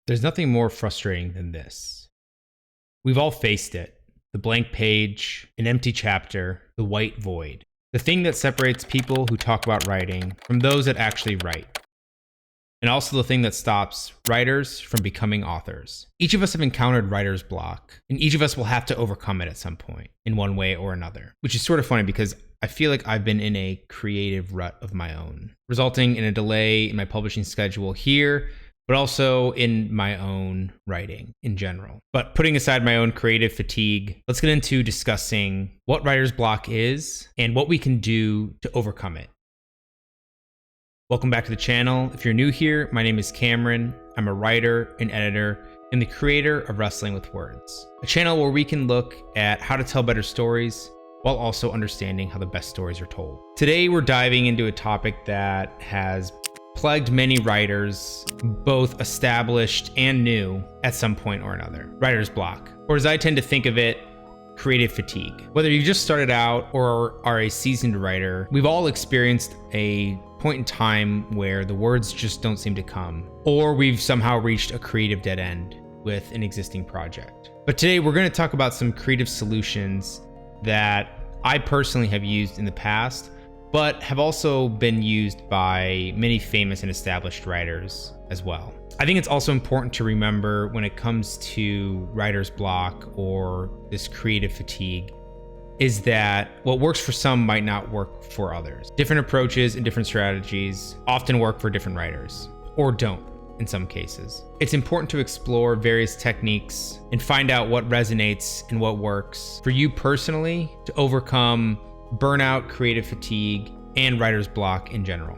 There's nothing more frustrating than this. We've all faced it. The blank page, an empty chapter, the white void. The thing that separates people who talk about writing from those that actually write. And also the thing that stops writers from becoming authors. Each of us have encountered writer's block, and each of us will have to overcome it at some point, in one way or another. Which is sort of funny because I feel like I've been in a creative rut of my own, resulting in a delay in my publishing schedule here, but also in my own writing in general. But putting aside my own creative fatigue, let's get into discussing what writer's block is and what we can do to overcome it. Welcome back to the channel. If you're new here, my name is Cameron. I'm a writer, an editor, and the creator of Wrestling with Words, a channel where we can look at how to tell better stories while also understanding how the best stories are told. Today, we're diving into a topic that has plagued many writers, both established and new, at some point or another. Writer's block, or as I tend to think of it, creative fatigue. Whether you just started out or are a seasoned writer, we've all experienced a point in time where the words just don't seem to come, or we've somehow reached a creative dead end with an existing project. But today we're going to talk about some creative solutions that I personally have used in the past, but have also been used by many famous and established writers as well. I think it's also important to remember when it comes to writer's block or this creative fatigue is that what works for some might not work for others. Different approaches and different strategies often work for different writers, or don't in some cases. It's important to explore various techniques and find out what resonates and what works for you personally to overcome burnout, creative fatigue, and writer's block in general.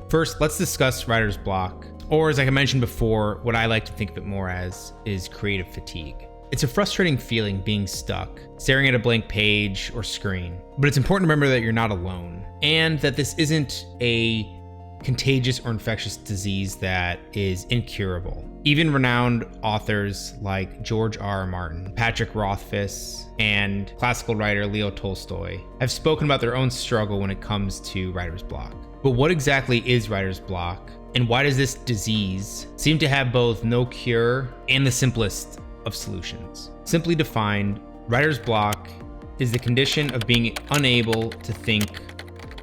First, let's discuss writer's block, or as I mentioned before, what I like to think of it more as is creative fatigue. It's a frustrating feeling being stuck, staring at a blank page or screen, but it's important to remember that you're not alone, and that this isn't a contagious or infectious disease that is incurable. Even renowned authors like George R.R. Martin, Patrick Rothfuss, and classical writer Leo Tolstoy have spoken about their own struggle when it comes to writer's block. But what exactly is writer's block, and why does this disease seem to have both no cure and the simplest of solutions? Simply defined, writer's block is the condition of being unable to think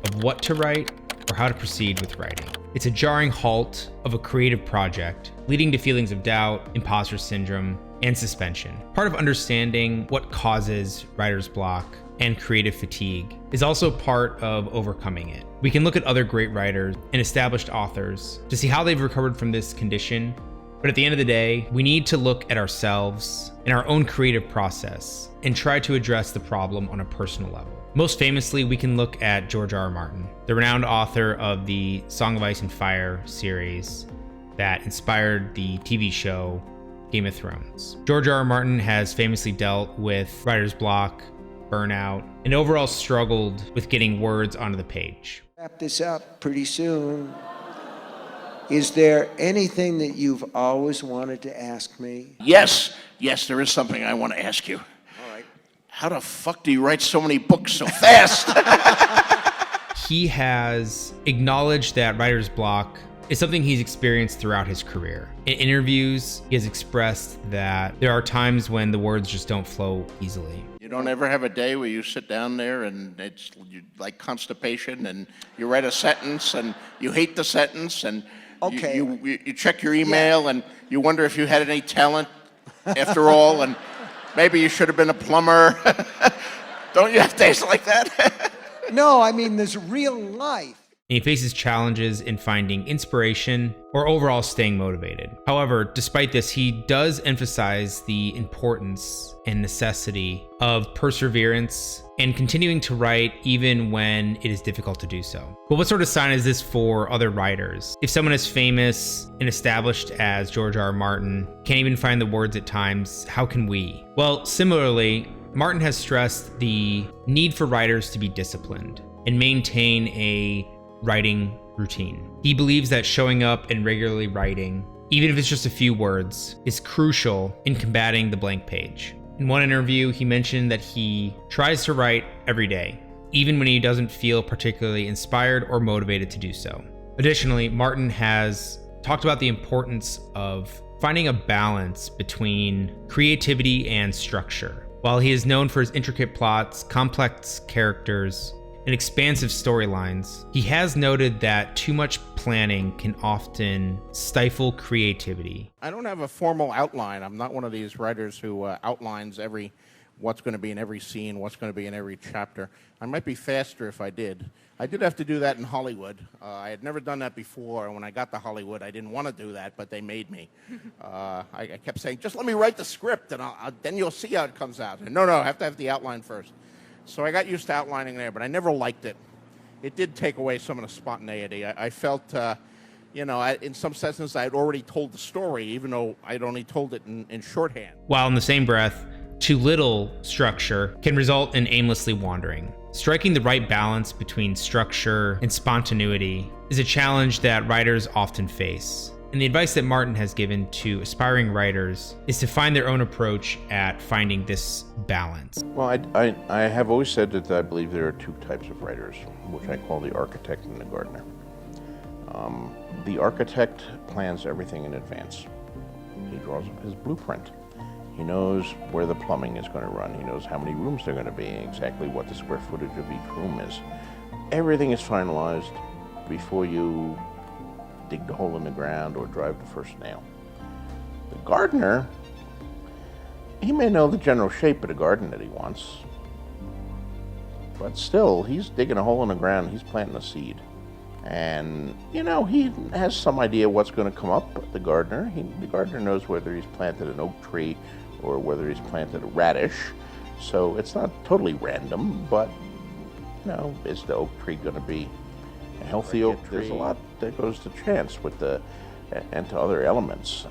of what to write or how to proceed with writing. It's a jarring halt of a creative project, leading to feelings of doubt, imposter syndrome, and suspension. Part of understanding what causes writer's block and creative fatigue is also part of overcoming it. We can look at other great writers and established authors to see how they've recovered from this condition. But at the end of the day, we need to look at ourselves and our own creative process and try to address the problem on a personal level. Most famously, we can look at George R.R. Martin, the renowned author of the Song of Ice and Fire series that inspired the TV show Game of Thrones. George R.R. Martin has famously dealt with writer's block, burnout, and overall struggled with getting words onto the page. Wrap this up pretty soon. Is there anything that you've always wanted to ask me? Yes, there is something I want to ask you. All right. How the fuck do you write so many books so fast? He has acknowledged that writer's block is something he's experienced throughout his career. In interviews, he has expressed that there are times when the words just don't flow easily. You don't ever have a day where you sit down there and it's like constipation and you write a sentence and you hate the sentence and Okay. you check your email and you wonder if you had any talent after all, and maybe you should have been a plumber. Don't you have days like that? No, I mean, there's real life. And he faces challenges in finding inspiration or overall staying motivated. However, despite this, he does emphasize the importance and necessity of perseverance and continuing to write even when it is difficult to do so. But what sort of sign is this for other writers? If someone as famous and established as George R.R. Martin can't even find the words at times, how can we? Well, similarly, Martin has stressed the need for writers to be disciplined and maintain a writing routine. He believes that showing up and regularly writing, even if it's just a few words, is crucial in combating the blank page. In one interview, he mentioned that he tries to write every day, even when he doesn't feel particularly inspired or motivated to do so. Additionally, Martin has talked about the importance of finding a balance between creativity and structure. While he is known for his intricate plots, complex characters, and expansive storylines, he has noted that too much planning can often stifle creativity. I don't have a formal outline. I'm not one of these writers who outlines what's going to be in every scene, what's going to be in every chapter. I might be faster if I did. I did have to do that in Hollywood. I had never done that before, and when I got to Hollywood, I didn't want to do that, but they made me. I kept saying, just let me write the script, and then you'll see how it comes out. And no, I have to have the outline first. So I got used to outlining there, but I never liked it. It did take away some of the spontaneity. I felt, in some senses, I had already told the story, even though I'd only told it in shorthand. While in the same breath, too little structure can result in aimlessly wandering. Striking the right balance between structure and spontaneity is a challenge that writers often face. And the advice that Martin has given to aspiring writers is to find their own approach at finding this balance. Well, I have always said that I believe there are two types of writers, which I call the architect and the gardener. The architect plans everything in advance. He draws up his blueprint. He knows where the plumbing is going to run. He knows how many rooms there are going to be, exactly what the square footage of each room is. Everything is finalized before you dig the hole in the ground or drive the first nail. The gardener, he may know the general shape of the garden that he wants, but still, he's digging a hole in the ground, he's planting a seed. And, he has some idea what's going to come up, the gardener. The gardener knows whether he's planted an oak tree or whether he's planted a radish. So it's not totally random, but, is the oak tree going to be a healthy oak tree? There's a lot that goes to chance and to other elements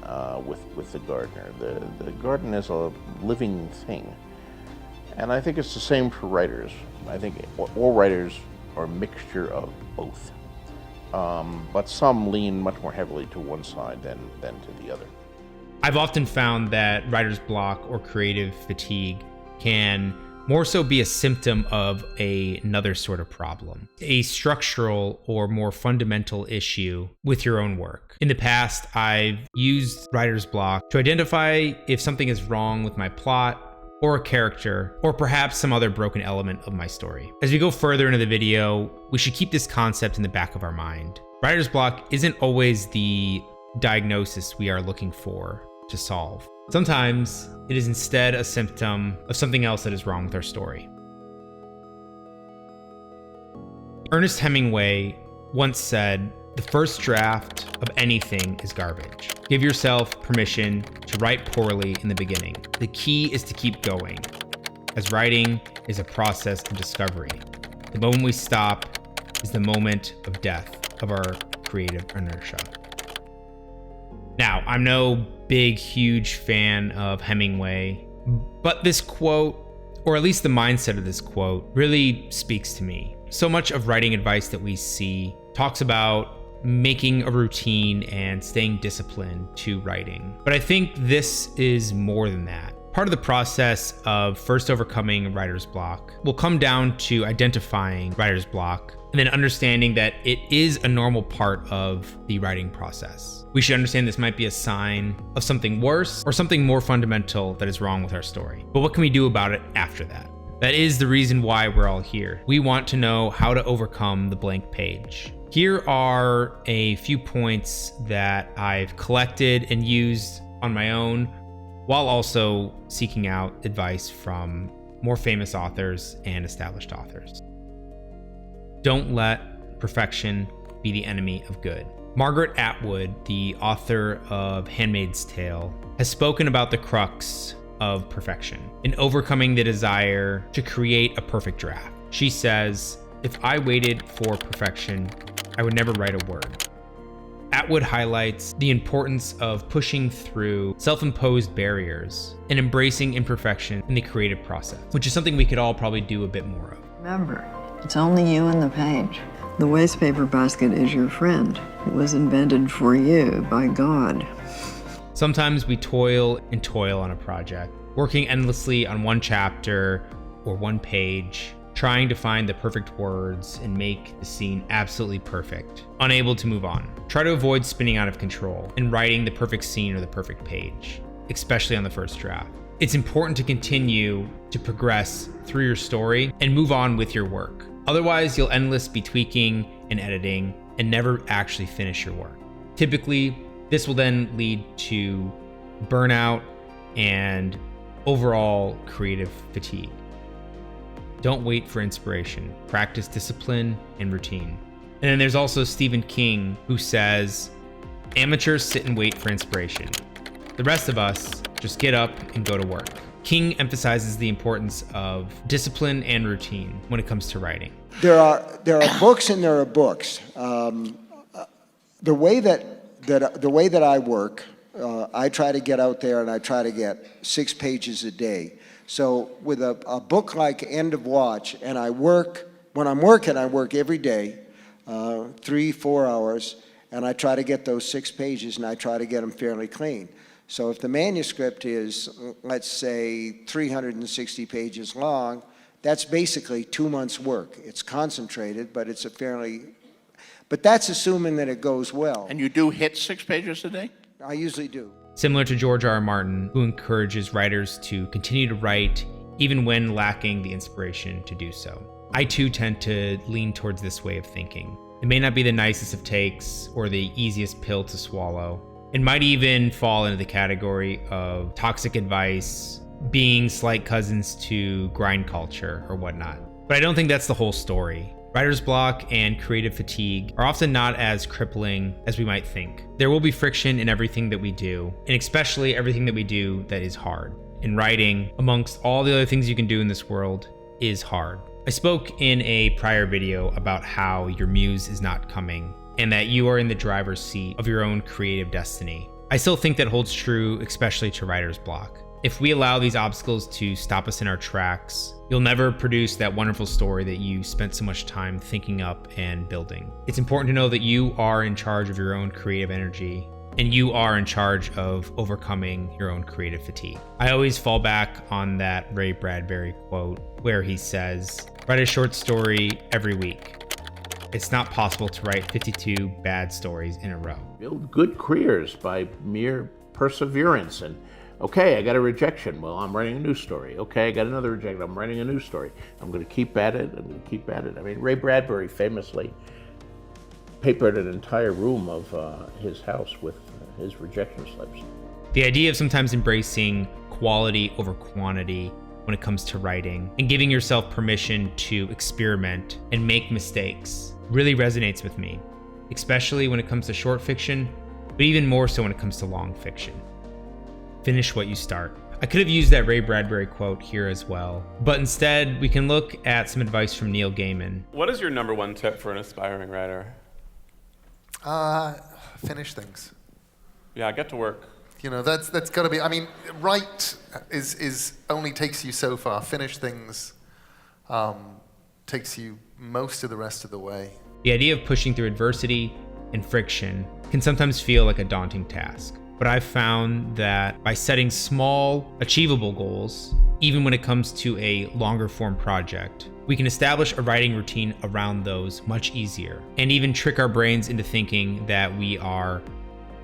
with the gardener. The garden is a living thing. And I think it's the same for writers. I think all writers are a mixture of both. But some lean much more heavily to one side than to the other. I've often found that writer's block or creative fatigue can more so be a symptom of another sort of problem, a structural or more fundamental issue with your own work. In the past, I've used writer's block to identify if something is wrong with my plot or a character, or perhaps some other broken element of my story. As we go further into the video, we should keep this concept in the back of our mind. Writer's block isn't always the diagnosis we are looking for to solve. Sometimes it is instead a symptom of something else that is wrong with our story. Ernest Hemingway once said, "The first draft of anything is garbage. Give yourself permission to write poorly in the beginning. The key is to keep going, as writing is a process of discovery. The moment we stop is the moment of death of our creative inertia." Now, I'm no big, huge fan of Hemingway, but this quote, or at least the mindset of this quote, really speaks to me. So much of writing advice that we see talks about making a routine and staying disciplined to writing. But I think this is more than that. Part of the process of first overcoming writer's block will come down to identifying writer's block and then understanding that it is a normal part of the writing process. We should understand this might be a sign of something worse or something more fundamental that is wrong with our story. But what can we do about it after that? That is the reason why we're all here. We want to know how to overcome the blank page. Here are a few points that I've collected and used on my own, while also seeking out advice from more famous authors and established authors. Don't let perfection be the enemy of good. Margaret Atwood, the author of Handmaid's Tale, has spoken about the crux of perfection in overcoming the desire to create a perfect draft. She says, "If I waited for perfection, I would never write a word." Atwood highlights the importance of pushing through self-imposed barriers and embracing imperfection in the creative process, which is something we could all probably do a bit more of. Remember, it's only you and the page. The wastepaper basket is your friend. It was invented for you by God. Sometimes we toil on a project, working endlessly on one chapter or one page, trying to find the perfect words and make the scene absolutely perfect, unable to move on. Try to avoid spinning out of control and writing the perfect scene or the perfect page, especially on the first draft. It's important to continue to progress through your story and move on with your work. Otherwise, you'll endlessly be tweaking and editing and never actually finish your work. Typically, this will then lead to burnout and overall creative fatigue. Don't wait for inspiration. Practice discipline and routine. And then there's also Stephen King, who says, amateurs sit and wait for inspiration. The rest of us just get up and go to work. King emphasizes the importance of discipline and routine when it comes to writing. There are books and there are books. The way that I work, I try to get out there and I try to get 6 pages a day. So with a book like End of Watch, and when I'm working, I work every day, 3-4 hours, and I try to get those 6 pages and I try to get them fairly clean. So if the manuscript is, let's say, 360 pages long, that's basically 2 months' work. It's concentrated, but but that's assuming that it goes well. And you do hit 6 pages a day? I usually do. Similar to George R.R. Martin, who encourages writers to continue to write even when lacking the inspiration to do so. I too tend to lean towards this way of thinking. It may not be the nicest of takes or the easiest pill to swallow. It might even fall into the category of toxic advice, being slight cousins to grind culture or whatnot. But I don't think that's the whole story. Writer's block and creative fatigue are often not as crippling as we might think. There will be friction in everything that we do, and especially everything that we do that is hard. And writing, amongst all the other things you can do in this world, is hard. I spoke in a prior video about how your muse is not coming, and that you are in the driver's seat of your own creative destiny. I still think that holds true, especially to writer's block. If we allow these obstacles to stop us in our tracks, you'll never produce that wonderful story that you spent so much time thinking up and building. It's important to know that you are in charge of your own creative energy, and you are in charge of overcoming your own creative fatigue. I always fall back on that Ray Bradbury quote where he says, "Write a short story every week. It's not possible to write 52 bad stories in a row." Build good careers by mere perseverance. And okay, I got a rejection. Well, I'm writing a new story. Okay, I got another rejection. I'm writing a new story. I'm going to keep at it. I'm going to keep at it. I mean, Ray Bradbury famously papered an entire room of his house with his rejection slips. The idea of sometimes embracing quality over quantity when it comes to writing and giving yourself permission to experiment and make mistakes really resonates with me, especially when it comes to short fiction, but even more so when it comes to long fiction. Finish what you start. I could have used that Ray Bradbury quote here as well, but instead we can look at some advice from Neil Gaiman. What is your number one tip for an aspiring writer? Finish things. Yeah, get to work. You know, that's got to be. I mean, write is only takes you so far. Finish things takes you most of the rest of the way. The idea of pushing through adversity and friction can sometimes feel like a daunting task, but I've found that by setting small, achievable goals, even when it comes to a longer form project, we can establish a writing routine around those much easier, and even trick our brains into thinking that we are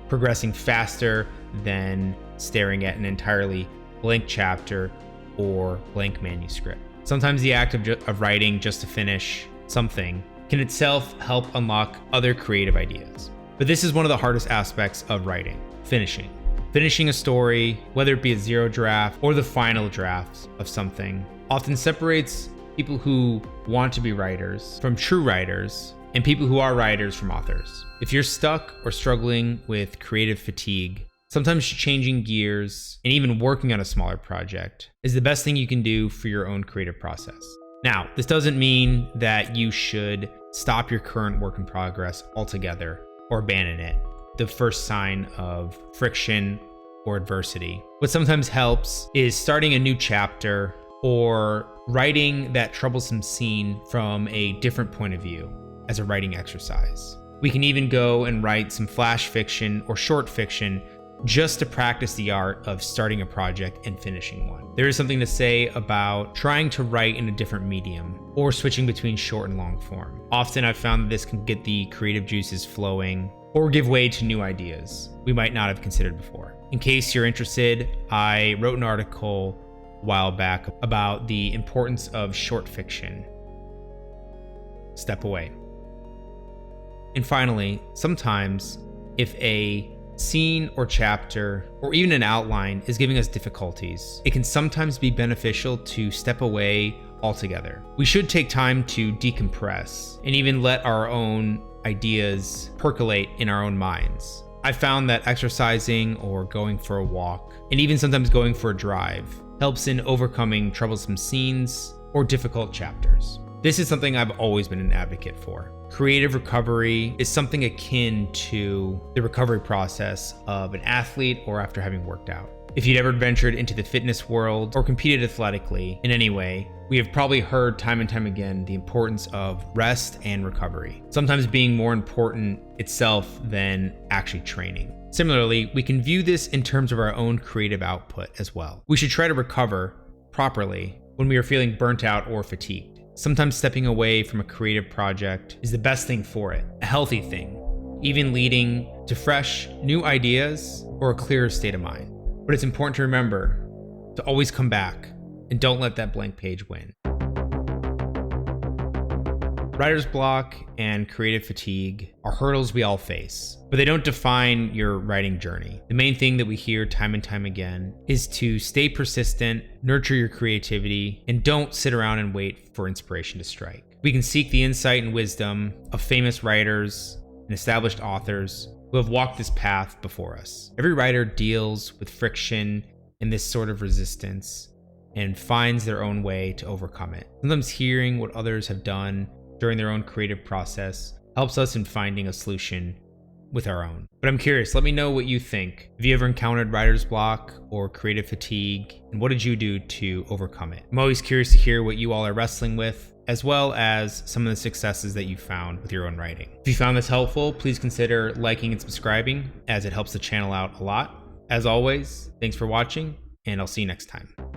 progressing faster than staring at an entirely blank chapter or blank manuscript. Sometimes the act of writing just to finish something can itself help unlock other creative ideas. But this is one of the hardest aspects of writing, finishing. Finishing a story, whether it be a zero draft or the final draft of something, often separates people who want to be writers from true writers, and people who are writers from authors. If you're stuck or struggling with creative fatigue, sometimes changing gears and even working on a smaller project is the best thing you can do for your own creative process. Now, this doesn't mean that you should stop your current work in progress altogether or abandon it, the first sign of friction or adversity. What sometimes helps is starting a new chapter or writing that troublesome scene from a different point of view as a writing exercise. We can even go and write some flash fiction or short fiction just to practice the art of starting a project and finishing one. There is something to say about trying to write in a different medium or switching between short and long form. Often I've found that this can get the creative juices flowing or give way to new ideas we might not have considered before. In case you're interested, I wrote an article a while back about the importance of short fiction. Step away. And finally, sometimes if a scene or chapter or even an outline is giving us difficulties, it can sometimes be beneficial to step away altogether. We should take time to decompress and even let our own ideas percolate in our own minds. I found that exercising or going for a walk, and even sometimes going for a drive, helps in overcoming troublesome scenes or difficult chapters. This is something I've always been an advocate for. Creative recovery is something akin to the recovery process of an athlete or after having worked out. If you'd ever ventured into the fitness world or competed athletically in any way, we have probably heard time and time again the importance of rest and recovery, sometimes being more important itself than actually training. Similarly, we can view this in terms of our own creative output as well. We should try to recover properly when we are feeling burnt out or fatigued. Sometimes stepping away from a creative project is the best thing for it, a healthy thing, even leading to fresh, new ideas or a clearer state of mind. But it's important to remember to always come back and don't let that blank page win. Writer's block and creative fatigue are hurdles we all face, but they don't define your writing journey. The main thing that we hear time and time again is to stay persistent, nurture your creativity, and don't sit around and wait for inspiration to strike. We can seek the insight and wisdom of famous writers and established authors who have walked this path before us. Every writer deals with friction and this sort of resistance and finds their own way to overcome it. Sometimes hearing what others have done during their own creative process helps us in finding a solution with our own. But I'm curious, let me know what you think. Have you ever encountered writer's block or creative fatigue, and what did you do to overcome it? I'm always curious to hear what you all are wrestling with, as well as some of the successes that you found with your own writing. If you found this helpful, please consider liking and subscribing, as it helps the channel out a lot. As always, thanks for watching, and I'll see you next time.